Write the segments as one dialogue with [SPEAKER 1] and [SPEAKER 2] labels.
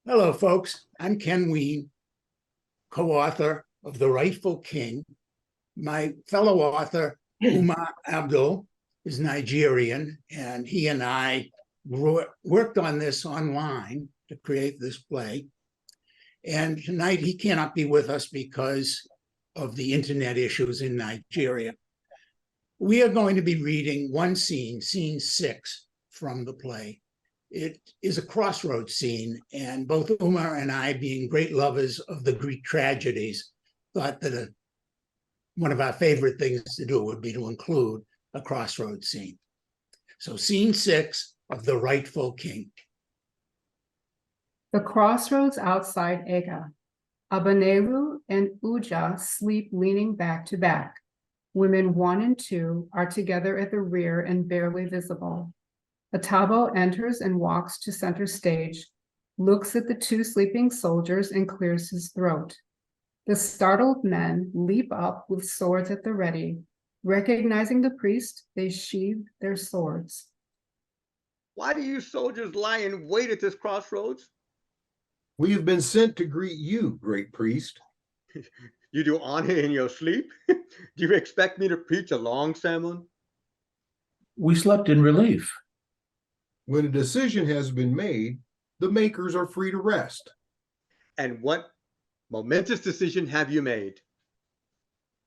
[SPEAKER 1] Hello, folks. I'm Ken Weene, co-author of The Rightful King. My fellow author, Umar Abdul, is Nigerian, and he and I worked on this online to create this play. And tonight he cannot be with us because of the internet issues in Nigeria. We are going to be reading one scene, scene 6 from the play. It is a crossroads scene, and both Umar and I, being great lovers of the Greek tragedies, thought that one of our favorite things to do would be to include a crossroads scene. So scene 6 of The Rightful King.
[SPEAKER 2] The crossroads outside Ega. Abenelu and Uja sleep leaning back to back. Women 1 and 2 are together at the rear and barely visible. Atabo enters and walks to center stage, looks at the 2 sleeping soldiers and clears his throat. The startled men leap up with swords at the ready. Recognizing the priest, they sheathe their swords.
[SPEAKER 3] Why do you soldiers lie in wait at this crossroads?
[SPEAKER 4] We have been sent to greet you, great priest.
[SPEAKER 3] You do honor in your sleep? Do you expect me to preach a long sermon?
[SPEAKER 5] We slept in relief.
[SPEAKER 4] When a decision has been made, the makers are free to rest.
[SPEAKER 3] And what momentous decision have you made?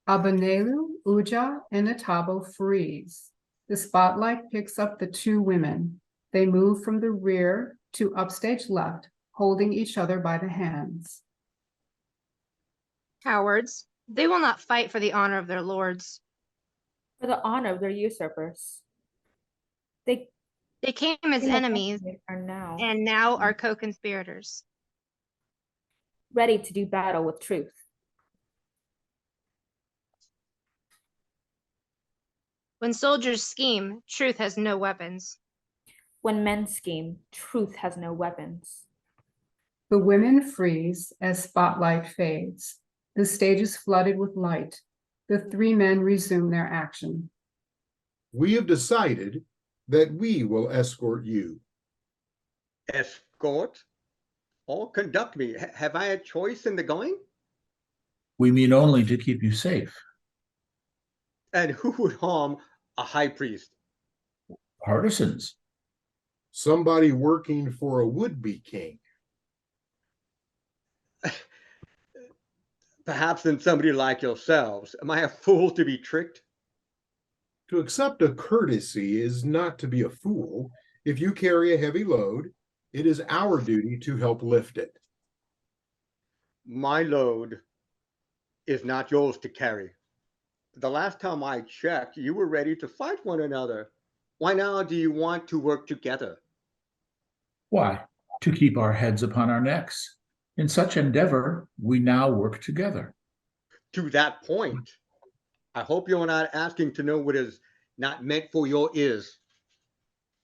[SPEAKER 2] Abenelu, Uja, and Atabo freeze. The spotlight picks up the 2 women. They move from the rear to upstage left, holding each other by the hands.
[SPEAKER 6] Cowards. They will not fight for the honor of their lords.
[SPEAKER 7] For the honor of their usurpers.
[SPEAKER 6] They came as enemies
[SPEAKER 7] and
[SPEAKER 6] now are co-conspirators.
[SPEAKER 7] ready to do battle with truth.
[SPEAKER 6] When soldiers scheme, truth has no weapons.
[SPEAKER 7] When men scheme, truth has no weapons.
[SPEAKER 2] The women freeze as spotlight fades. The stage is flooded with light. The 3 men resume their action.
[SPEAKER 4] We have decided that we will escort you.
[SPEAKER 3] Escort? Or conduct me? Have I a choice in the going?
[SPEAKER 5] We mean only to keep you safe.
[SPEAKER 3] And who would harm a high priest?
[SPEAKER 5] Partisans.
[SPEAKER 4] Somebody working for a would-be king.
[SPEAKER 3] Perhaps in somebody like yourselves. Am I a fool to be tricked?
[SPEAKER 4] To accept a courtesy is not to be a fool. If you carry a heavy load, it is our duty to help lift it.
[SPEAKER 3] My load is not yours to carry. The last time I checked, you were ready to fight one another. Why now do you want to work together?
[SPEAKER 5] Why? To keep our heads upon our necks. In such endeavor, we now work together.
[SPEAKER 3] To that point, I hope you're not asking to know what is not meant for your ears.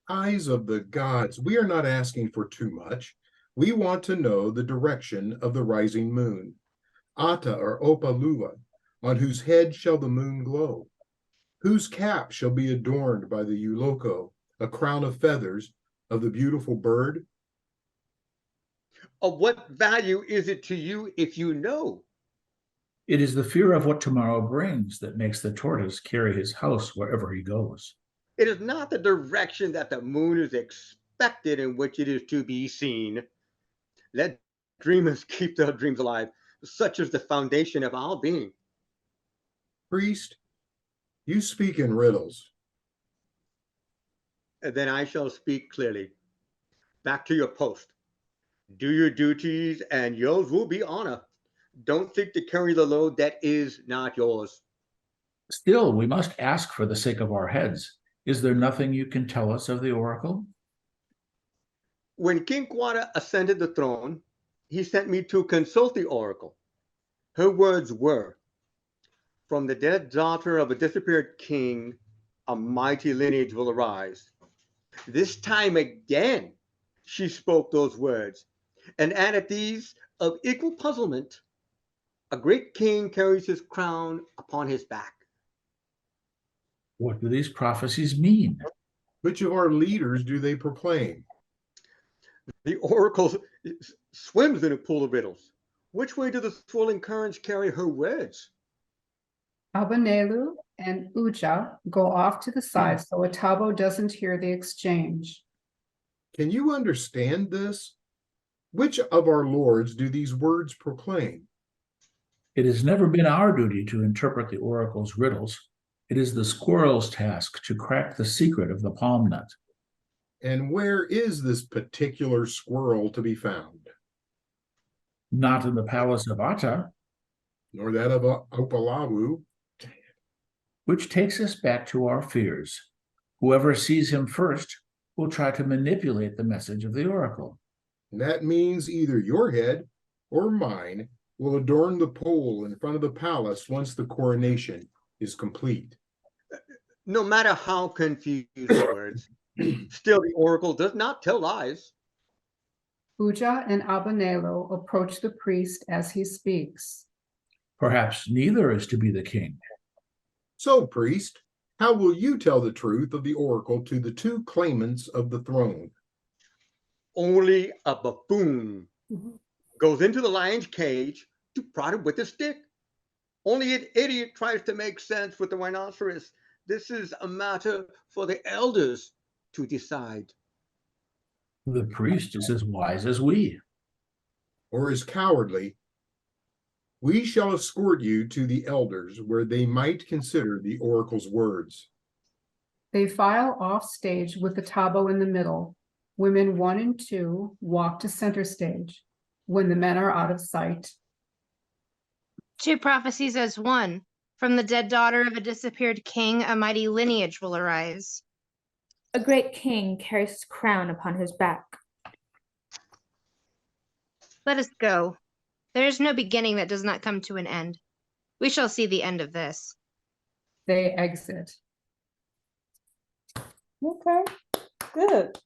[SPEAKER 4] Eyes of the gods, we are not asking for too much. We want to know the direction of the rising moon. Ata or Opalua, on whose head shall the moon glow? Whose cap shall be adorned by the uloko, a crown of feathers of the beautiful bird?
[SPEAKER 3] Of what value is it to you if you know?
[SPEAKER 5] It is the fear of what tomorrow brings that makes the tortoise carry his house wherever he goes.
[SPEAKER 3] It is not the direction that the moon is expected in which it is to be seen. Let dreamers keep their dreams alive. Such is the foundation of our being.
[SPEAKER 4] Priest, you speak in riddles.
[SPEAKER 3] And then I shall speak clearly. Back to your post. Do your duties and yours will be honor. Don't think to carry the load that is not yours.
[SPEAKER 5] Still, we must ask for the sake of our heads. Is there nothing you can tell us of the oracle?
[SPEAKER 3] When King Kwara ascended the throne, he sent me to consult the oracle. Her words were, from the dead daughter of a disappeared king, a mighty lineage will arise. This time again, she spoke those words, and added these of equal puzzlement. A great king carries his crown upon his back.
[SPEAKER 5] What do these prophecies mean?
[SPEAKER 4] Which of our leaders do they proclaim?
[SPEAKER 3] The oracle swims in a pool of riddles. Which way do the swirling currents carry her words?
[SPEAKER 2] Abenelu and Uja go off to the side so Atabo doesn't hear the exchange.
[SPEAKER 4] Can you understand this? Which of our lords do these words proclaim?
[SPEAKER 5] It has never been our duty to interpret the oracle's riddles. It is the squirrel's task to crack the secret of the palm nut.
[SPEAKER 4] And where is this particular squirrel to be found?
[SPEAKER 5] Not in the palace of Atta,
[SPEAKER 4] Nor that of Opalawu.
[SPEAKER 5] which takes us back to our fears. Whoever sees him first will try to manipulate the message of the oracle.
[SPEAKER 4] And that means either your head or mine will adorn the pole in front of the palace once the coronation is complete.
[SPEAKER 3] No matter how confused the words, still the oracle does not tell lies.
[SPEAKER 2] Uja and Abenelu approach the priest as he speaks.
[SPEAKER 5] Perhaps neither is to be the king.
[SPEAKER 4] So, priest, how will you tell the truth of the oracle to the two claimants of the throne?
[SPEAKER 3] Only a buffoon goes into the lion's cage to prod it with a stick. Only an idiot tries to make sense with the rhinoceros. This is a matter for the elders to decide.
[SPEAKER 5] The priest is as wise as we.
[SPEAKER 4] Or is cowardly? We shall escort you to the elders where they might consider the oracle's words.
[SPEAKER 2] They file off stage with Atabo in the middle. Women 1 and 2 walk to center stage. When the men are out of sight,
[SPEAKER 6] Two prophecies as one. From the dead daughter of a disappeared king, a mighty lineage will arise.
[SPEAKER 7] A great king carries his crown upon his back.
[SPEAKER 6] Let us go. There is no beginning that does not come to an end. We shall see the end of this.
[SPEAKER 2] they exit.
[SPEAKER 8] Okay, good.